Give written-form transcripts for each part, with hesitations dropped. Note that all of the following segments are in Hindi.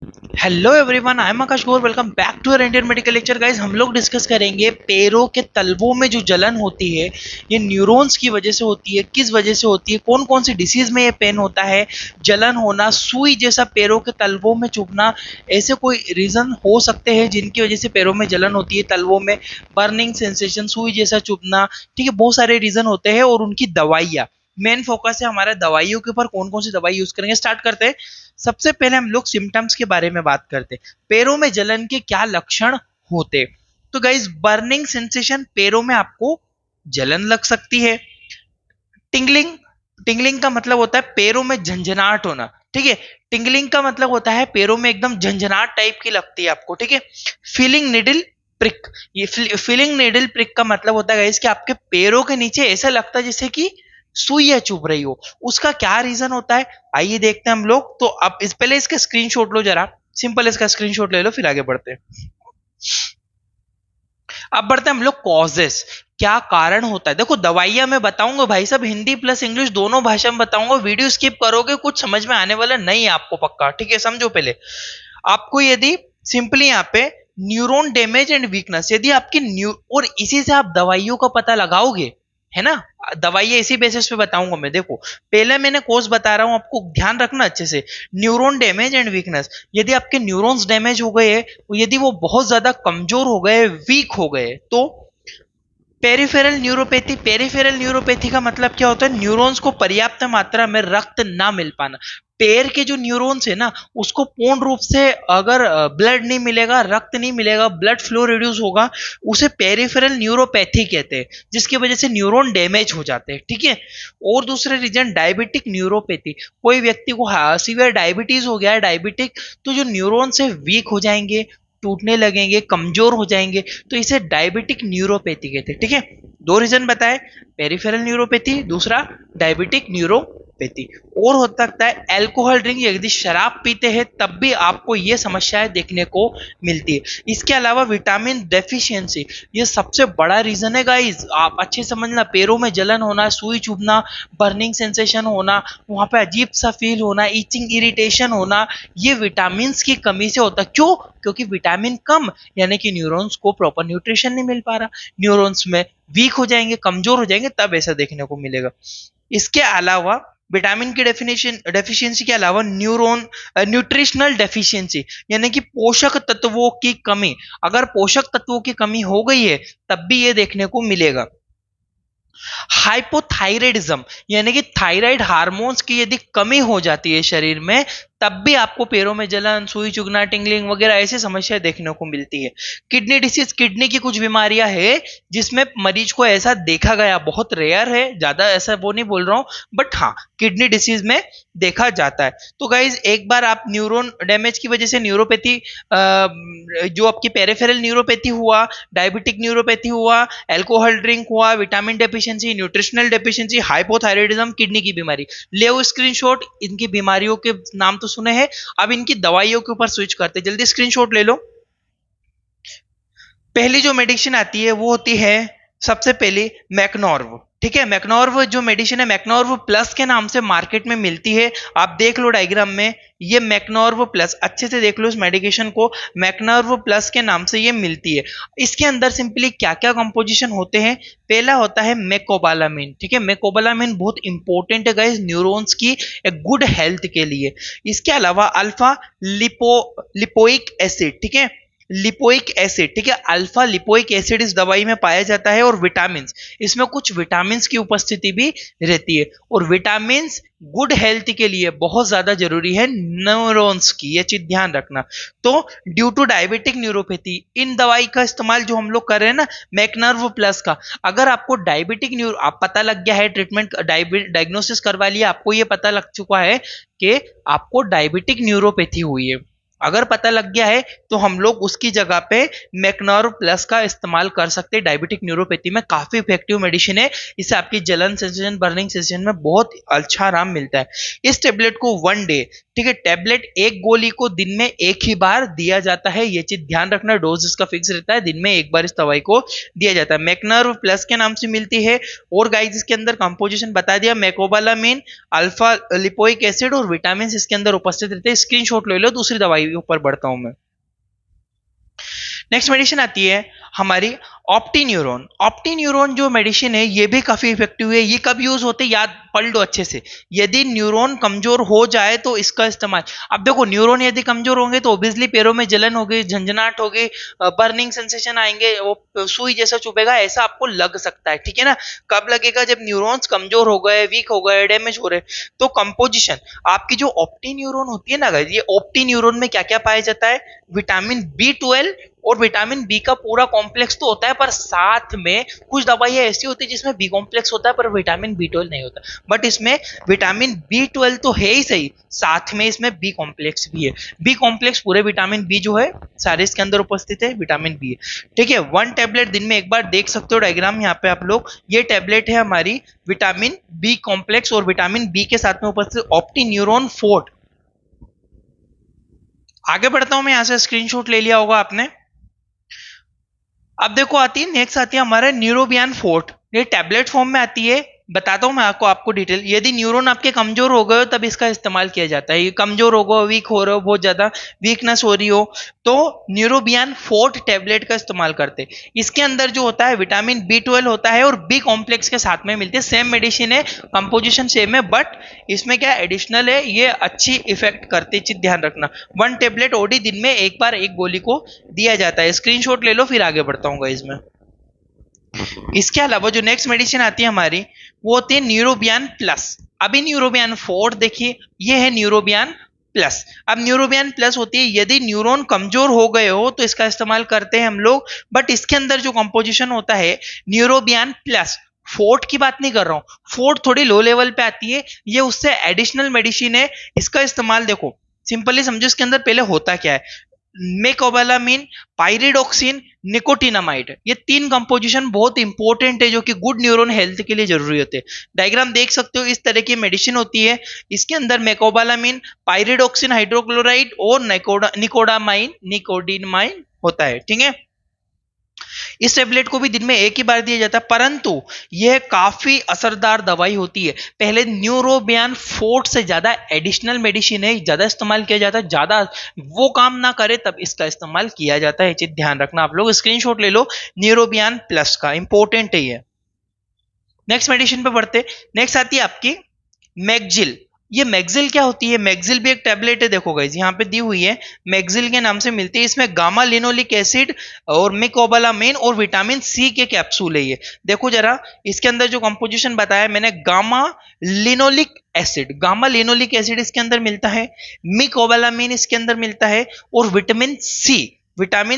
Hello everyone, I am Akash Gaur. Welcome back to Indian medical lecture. Guys, हम लोग डिस्कस करेंगे पैरों के तलवों में जो जलन होती है, ये न्यूरॉन्स की वजह से होती है, किस वजह से होती है, कौन कौन सी डिसीज में ये पेन होता है, जलन होना, सुई जैसा पैरों के तलवों में चुभना, ऐसे कोई रीजन हो सकते हैं जिनकी वजह से पैरों में जलन होती है, तलवों में बर्निंग सेंसेशन, सुई जैसा चुभना। ठीक है, बहुत सारे रीजन होते हैं और उनकी दवाइयाँ। मेन फोकस है हमारा दवाइयों के ऊपर, कौन कौन सी दवाई यूज करेंगे। स्टार्ट करते हैं। सबसे पहले हम लोग सिम्टम्स के बारे में बात करते हैं। पैरों में जलन के क्या लक्षण होते। तो गाइस, बर्निंग सेंसेशन, पैरों में आपको जलन लग सकती है। टिंगलिंग, टिंगलिंग का मतलब होता है पैरों में झंझनाहट होना। ठीक है, टिंगलिंग का मतलब होता है पैरों में एकदम झंझनाहट टाइप की लगती है आपको। ठीक है, फीलिंग निडल प्रिक, ये फीलिंग निडल प्रिक का मतलब होता है गाइस कि आपके पैरों के नीचे ऐसा लगता है जैसे कि सुइयां चुभ रही हो। उसका क्या रीजन होता है, आइए देखते हैं हम लोग। तो अब इस पहले इसका स्क्रीनशॉट लो जरा, सिंपल इसका स्क्रीनशॉट ले लो, फिर आगे बढ़ते हैं। अब बढ़ते हैं हम लोग कॉजेस, क्या कारण होता है। देखो, दवाइयां मैं बताऊंगा भाई साहब, हिंदी प्लस इंग्लिश दोनों भाषा में बताऊंगा। वीडियो स्किप करोगे कुछ समझ में आने वाला नहीं है आपको, पक्का। ठीक है, समझो पहले। आपको यदि सिंपली यहाँ पे न्यूरॉन डैमेज एंड वीकनेस, यदि आपकी न्यू और इसी से आप दवाइयों का पता लगाओगे, है ना। दवाइयां इसी बेसिस पे बताऊंगा मैं। देखो, पहले मैंने कोर्स बता रहा हूं, आपको ध्यान रखना अच्छे से। न्यूरॉन डैमेज एंड वीकनेस, यदि आपके न्यूरॉन्स डैमेज हो गए, यदि वो बहुत ज्यादा कमजोर हो गए, वीक हो गए, तो पेरिफेरल न्यूरोपैथी। पेरिफेरल न्यूरोपैथी का मतलब क्या होता है, न्यूरॉन्स को पर्याप्त मात्रा में रक्त ना मिल पाना। पैर के जो न्यूरॉन्स है ना, उसको पूर्ण रूप से अगर ब्लड नहीं मिलेगा, रक्त नहीं मिलेगा, ब्लड फ्लो रिड्यूस होगा, उसे पेरिफेरल न्यूरोपैथी कहते हैं, जिसकी वजह से न्यूरॉन डैमेज हो जाते हैं। ठीक है, और दूसरे रीजन डायबिटिक न्यूरोपैथी। कोई व्यक्ति को सीवियर डायबिटीज हो गया है, डायबिटिक, तो जो न्यूरॉन्स है वीक हो जाएंगे, टूटने लगेंगे, कमजोर हो जाएंगे, तो इसे डायबिटिक न्यूरोपैथी कहते हैं। ठीक है, दो रीजन बताए, पेरिफेरल न्यूरोपैथी, दूसरा डायबिटिक न्यूरोपैथी। और हो सकता है अल्कोहल ड्रिंक, यदि शराब पीते हैं तब भी आपको ये समस्याएं देखने को मिलती है। इसके अलावा विटामिन डेफिशिएंसी, ये सबसे बड़ा रीजन है गाइस, आप अच्छे समझना। पैरों में जलन होना, सुई चुभना, बर्निंग सेंसेशन होना, वहां पे अजीब सा फील होना, इचिंग, इरिटेशन होना, ये विटामिन की कमी से होता है। क्यों? क्योंकि विटामिन कम, यानी कि न्यूरॉन्स को प्रॉपर न्यूट्रिशन नहीं मिल पा रहा, न्यूरॉन्स में वीक हो जाएंगे, कमजोर हो जाएंगे, तब ऐसा देखने को मिलेगा। इसके अलावा विटामिन की डेफिनेशन डेफिशिएंसी के अलावा न्यूट्रिशनल डेफिशिएंसी, यानी कि पोषक तत्वों की कमी। अगर पोषक तत्वों की कमी हो गई है तब भी ये देखने को मिलेगा। हाइपोथायराइडिज्म, यानी कि थायराइड हार्मोन्स की यदि कमी हो जाती है शरीर में, तब भी आपको पैरों में जलन, सुई चुभना, टिंगलिंग वगैरह ऐसी समस्या देखने को मिलती है। किडनी डिसीज, किडनी की कुछ बीमारियां है जिसमें मरीज को ऐसा देखा गया, बहुत रेयर है, ज्यादा ऐसा वो नहीं बोल रहा हूं, बट हाँ, किडनी डिसीज में देखा जाता है। तो गाइज, एक बार आप न्यूरॉन डैमेज की वजह से न्यूरोपैथी, जो आपकी पेरिफेरल न्यूरोपैथी हुआ, डायबिटिक न्यूरोपैथी हुआ, अल्कोहल ड्रिंक हुआ, vitamin deficiency, nutritional deficiency, hypothyroidism, kidney की बीमारी, ले स्क्रीनशॉट। इनकी बीमारियों के नाम तो सुने हैं, अब इनकी दवाइयों के ऊपर स्विच करते, जल्दी स्क्रीनशॉट ले लो। पहली जो मेडिसिन आती है वो होती है सबसे पहली मैकनॉर्व। ठीक है, मैकनॉर्व जो मेडिसिन है, मैकनॉर्व प्लस के नाम से मार्केट में मिलती है। आप देख लो डायग्राम में, ये मैकनॉर्व प्लस, अच्छे से देख लो इस मेडिकेशन को, मैकनॉर्व प्लस के नाम से ये मिलती है। इसके अंदर सिंपली क्या क्या कंपोजिशन होते हैं। पहला होता है मेकोबालामिन। ठीक है, मेकोबालामिन बहुत इंपॉर्टेंट है गाइस न्यूरॉन्स की एक गुड हेल्थ के लिए। इसके अलावा अल्फा लिपोइक एसिड, ठीक है, लिपोइक एसिड, ठीक है, अल्फा लिपोइक एसिड इस दवाई में पाया जाता है। और विटामिन, इसमें कुछ विटामिन की उपस्थिति भी रहती है, और विटामिन गुड हेल्थ के लिए बहुत ज्यादा जरूरी है न्यूरॉन्स की, ये चीज ध्यान रखना। तो ड्यू टू डायबिटिक न्यूरोपैथी, इन दवाई का इस्तेमाल जो हम लोग कर रहे हैं ना, मैकनर्व प्लस का, अगर आपको डायबिटिक न्यूरो आप पता लग गया है, ट्रीटमेंट डायग्नोसिस करवा लिया, आपको ये पता लग चुका है कि आपको डायबिटिक न्यूरोपैथी हुई है, अगर पता लग गया है तो हम लोग उसकी जगह पे मैकनॉर्व प्लस का इस्तेमाल कर सकते हैं। डायबिटिक न्यूरोपैथी में काफी इफेक्टिव मेडिसिन है, इससे आपकी जलन सेंसेशन, बर्निंग सेंसेशन में बहुत अच्छा आराम मिलता है। इस टेबलेट को 1 डे ठीक है, टेबलेट एक गोली को दिन में एक ही बार दिया जाता है, ये चीज ध्यान रखना। डोज इसका फिक्स रहता है, दिन में एक बार इस दवाई को दिया जाता है। मैकनर्व प्लस के नाम से मिलती है। और गाइस इसके अंदर कंपोजिशन बता दिया, मेकोबालामिन, अल्फा लिपोइक एसिड और विटामिन इसके अंदर उपस्थित रहते हैं। स्क्रीनशॉट ले लो। दूसरी दवाई के ऊपर बढ़ता हूं मैं। नेक्स्ट मेडिसिन आती है हमारी ऑप्टीन्यूरोन। ऑप्टीन्यूरोन जो मेडिसिन है ये भी काफी इफेक्टिव है। ये कब यूज होते हैं याद पढ़ लो अच्छे से। यदि न्यूरॉन कमजोर हो जाए तो इसका इस्तेमाल। अब देखो न्यूरॉन यदि कमजोर होंगे तो ओबियसली पैरों में जलन होगी, झंझनाहट होगी, बर्निंग सेंसेशन आएंगे, वो सुई जैसा चुभेगा, ऐसा आपको लग सकता है। ठीक है ना। कब लगेगा? जब न्यूरॉन्स कमजोर हो गए, वीक हो गए, डैमेज हो रहे। तो कंपोजिशन आपकी जो ऑप्टीन्यूरोन होती है ना गाइस, ये ऑप्टीन्यूरोन में क्या क्या पाया जाता है? विटामिन B12 और विटामिन बी का पूरा कॉम्प्लेक्स तो होता है, पर साथ में कुछ दवाइयां ऐसी होती है जिसमें बी कॉम्प्लेक्स होता है पर विटामिन B12 नहीं होता। बट इसमें विटामिन B12 तो है ही सही, साथ में इसमें बी कॉम्प्लेक्स भी है। बी कॉम्प्लेक्स पूरे विटामिन बी जो है सारे इसके अंदर उपस्थित है, विटामिन बी है। ठीक है, 1 टेबलेट दिन में एक बार, देख सकते हो डायग्राम यहाँ पे आप लोग। ये टेबलेट है हमारी विटामिन बी कॉम्प्लेक्स और विटामिन बी के साथ में उपस्थित ऑप्टीन्यूरोन 4। आगे बढ़ता हूं मैं, यहां से स्क्रीनशॉट ले लिया होगा आपने। अब देखो आती है, नेक्स्ट आती है हमारा न्यूरोबियान फोर्ट। ये टैबलेट फॉर्म में आती है, बताता हूं मैं आपको डिटेल। यदि न्यूरॉन आपके कमजोर हो गए हो तब इसका इस्तेमाल किया जाता है। ये कमजोर हो गए, वीक हो रहे हो, बहुत ज्यादा वीकनेस हो रही हो, तो न्यूरोबियान फोर्ट टैबलेट का इस्तेमाल करते हैं। इसके अंदर जो होता है विटामिन B12 होता है और बी कॉम्प्लेक्स के साथ में मिलती है। सेम मेडिसिन है, कंपोजिशन सेम है, बट इसमें क्या एडिशनल है, ये अच्छी इफेक्ट करती है, चीज ध्यान रखना। 1 टेबलेट ओडी दिन में एक बार एक गोली को दिया जाता है। स्क्रीनशॉट ले लो, फिर आगे बढ़ता हूँ इसमें। इसके अलावा जो नेक्स्ट मेडिसिन आती है हमारी, वो होती है न्यूरोबियान प्लस। अभी न्यूरोबियान 4 देखिए, ये है न्यूरोबियान प्लस। अब न्यूरोबियान प्लस होती है यदि न्यूरॉन कमजोर हो गए हो तो इसका इस्तेमाल करते हैं हम लोग। बट इसके अंदर जो कंपोजिशन होता है न्यूरोबियान प्लस, फोर्ट की बात नहीं कर रहा हूं, फोर्ट थोड़ी लो लेवल पे आती है, ये उससे एडिशनल मेडिसिन है। इसका इस्तेमाल देखो सिंपली समझो, इसके अंदर पहले होता क्या है। मेकोबालामिन, पाइरिडोक्सिन, निकोटिनामाइड, ये 3 कंपोजिशन बहुत इंपॉर्टेंट है जो कि गुड न्यूरॉन हेल्थ के लिए जरूरी होते हैं। डायग्राम देख सकते हो, इस तरह की मेडिसिन होती है। इसके अंदर मेकोबालामिन, पाइरिडोक्सिन हाइड्रोक्लोराइड और निकोडिनमाइन होता है। ठीक है, इस टेबलेट को भी दिन में एक ही बार दिया जाता है, परंतु यह काफी असरदार दवाई होती है। पहले न्यूरोबियान फोर्ट से ज्यादा एडिशनल मेडिसिन है, ज्यादा इस्तेमाल किया जाता है, ज्यादा वो काम ना करे तब इसका इस्तेमाल किया जाता है। चीज ध्यान रखना आप लोग, स्क्रीनशॉट ले लो न्यूरोबियान प्लस का, इंपॉर्टेंट है ये। नेक्स्ट मेडिसिन पे बढ़ते। नेक्स्ट आती है आपकी मैगजिल। ये मैगजिल क्या होती है? मैगजिल भी एक टैबलेट है, देखो गाइस यहाँ पे दी हुई है, मैगजिल के नाम से मिलती है। इसमें गामा लिनोलिक एसिड और मेकोबालामिन और विटामिन सी के कैप्सूल है ये। देखो जरा इसके अंदर जो कंपोजिशन बताया मैंने, gamma linoleic acid, gamma linoleic acid इसके अंदर मिलता है, मेकोबालामिन इसके अंदर मिलता है और विटामिन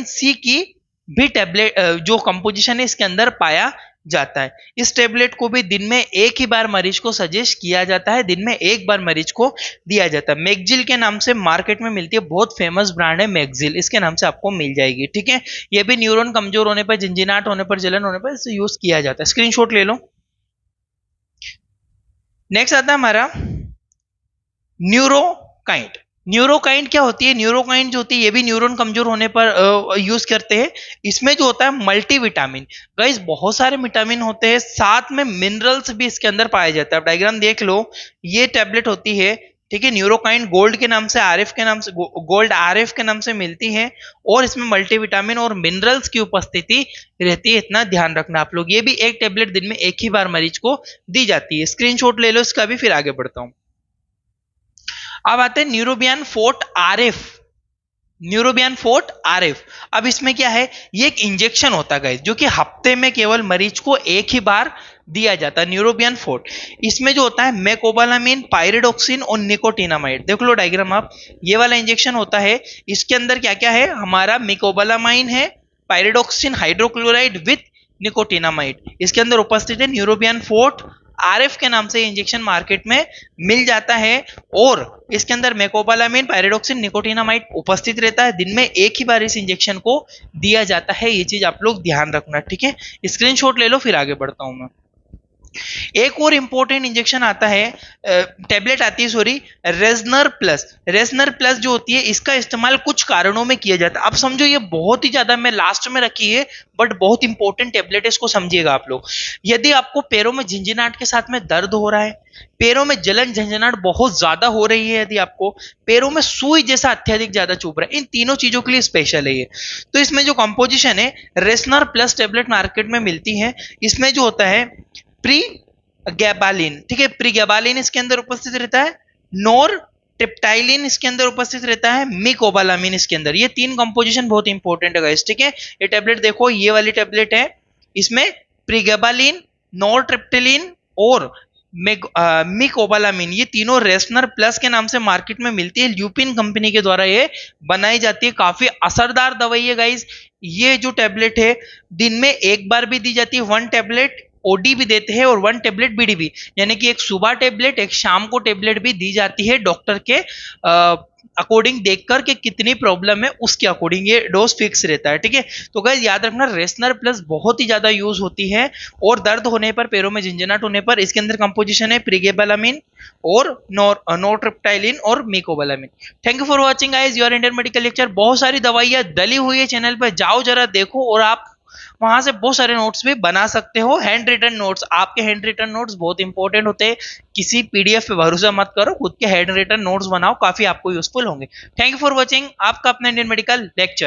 सी की भी टैबलेट जो कंपोजिशन है इसके अंदर पाया जाता है। इस टेबलेट को भी दिन में एक ही बार मरीज को सजेस्ट किया जाता है, दिन में एक बार मरीज को दिया जाता है। मैगजिल के नाम से मार्केट में मिलती है, बहुत फेमस ब्रांड है मैगजिल, इसके नाम से आपको मिल जाएगी। ठीक है, ये भी न्यूरॉन कमजोर होने पर, झंझनाहट होने पर, जलन होने पर इसे यूज किया जाता है। स्क्रीनशॉट ले लो। नेक्स्ट आता है हमारा न्यूरोकाइंट। न्यूरोकाइंट क्या होती है? न्यूरोकाइंट जो होती है ये भी न्यूरॉन कमजोर होने पर यूज करते हैं। इसमें जो होता है मल्टीविटामिन, गाइस बहुत सारे विटामिन होते हैं, साथ में मिनरल्स भी इसके अंदर पाया जाता है। आप डायग्राम देख लो, ये टैबलेट होती है। ठीक है, न्यूरोकाइंट गोल्ड के नाम से, आरएफ के नाम से, गोल्ड आरएफ के नाम से मिलती है और इसमें मल्टीविटामिन और मिनरल्स की उपस्थिति रहती है, इतना ध्यान रखना आप लोग। ये भी एक टैबलेट दिन में एक ही बार मरीज को दी जाती है। स्क्रीनशॉट ले लो इसका भी, फिर आगे बढ़ता हूं। अब आते हैं Neurobion fort RF. Neurobion fort RF, अब इसमें क्या है, ये एक इंजेक्शन होता है जो कि हफ्ते में केवल मरीज को एक ही बार दिया जाता है। न्यूरोबियान फोर्ट, इसमें जो होता है मेकोबालामिन, पाइरिडोक्सिन और निकोटिनामाइड। देख लो डायग्राम आप, ये वाला इंजेक्शन होता है। इसके अंदर क्या क्या है, हमारा मेकोबालामाइन है, पाइरिडोक्सिन हाइड्रोक्लोराइड विथ निकोटिनामाइड इसके अंदर उपस्थित है। न्यूरोबियान फोर्ट आरएफ के नाम से इंजेक्शन मार्केट में मिल जाता है और इसके अंदर मेकोबालामिन, पाइरिडोक्सिन, निकोटिनामाइड उपस्थित रहता है। दिन में एक ही बार इस इंजेक्शन को दिया जाता है, ये चीज आप लोग ध्यान रखना। ठीक है, स्क्रीनशॉट ले लो, फिर आगे बढ़ता हूं मैं। एक और इंपॉर्टेंट इंजेक्शन आता है, टेबलेट आती है सॉरी, रेजनर प्लस। रेजनर प्लस जो होती है इसका इस्तेमाल कुछ कारणों में किया जाता है। अब समझो ये बहुत ही ज्यादा, मैं लास्ट में रखी है बट बहुत इंपॉर्टेंट टेबलेट है, इसको समझिएगा आप लोग। यदि आपको पैरों में झंझनाहट के साथ में दर्द हो रहा है, पैरों में जलन झंझनाहट बहुत ज्यादा हो रही है, यदि आपको पैरों में सुई जैसा अत्यधिक ज्यादा चुभ रहा है, इन तीनों चीजों के लिए स्पेशल है ये। तो इसमें जो कंपोजिशन है, रेसनर प्लस टेबलेट मार्केट में मिलती है। इसमें जो होता है प्री गैबालिन, ठीक है, प्री गैबालिन इसके अंदर उपस्थित रहता है, नोर ट्रिप्टाइलिन इसके अंदर उपस्थित रहता है, मिकोबालामिन इसके अंदर। ये तीन कंपोजिशन बहुत इंपॉर्टेंट है गाइस, ठीक है। ये टेबलेट देखो, ये वाली टेबलेट है, इसमें प्रीगैबालिन, नोरट्रिप्टिलिन और मिकोबालामिन, ये तीनों रेसनर प्लस के नाम से मार्केट में मिलती है। ल्यूपिन कंपनी के द्वारा ये बनाई जाती है। काफी असरदार दवाई है गाइस। ये जो टेबलेट है दिन में एक बार भी दी जाती है, 1 टेबलेट ओडी भी देते हैं और 1 टेबलेट बीडी भी, यानी कि एक सुबह टेबलेट एक शाम को टेबलेट भी दी जाती है डॉक्टर के अकॉर्डिंग, देखकर के कितनी प्रॉब्लम है उसके अकॉर्डिंग ये डोज फिक्स रहता है, ठीक है। तो गाइस याद रखना, रेसनर प्लस बहुत ही ज्यादा यूज होती है, और दर्द होने पर, पैरों में झंझनाहट होने पर, इसके अंदर कंपोजिशन है प्रीगेबालामिन और नोरट्रिप्टाइलिन और mecobalamin. Thank you for watching guys your Indian medical lecture. बहुत सारी दवाइयां डली हुई है चैनल पर, जाओ जरा देखो, और आप वहां से बहुत सारे नोट्स भी बना सकते हो, हैंड रिटन नोट्स। आपके हैंड रिटन नोट्स बहुत इंपॉर्टेंट होते हैं, किसी पीडीएफ पे भरोसा मत करो, खुद के हैंड रिटन नोट्स बनाओ, काफी आपको यूजफुल होंगे। थैंक यू फॉर वॉचिंग, आपका अपना इंडियन मेडिकल लेक्चर।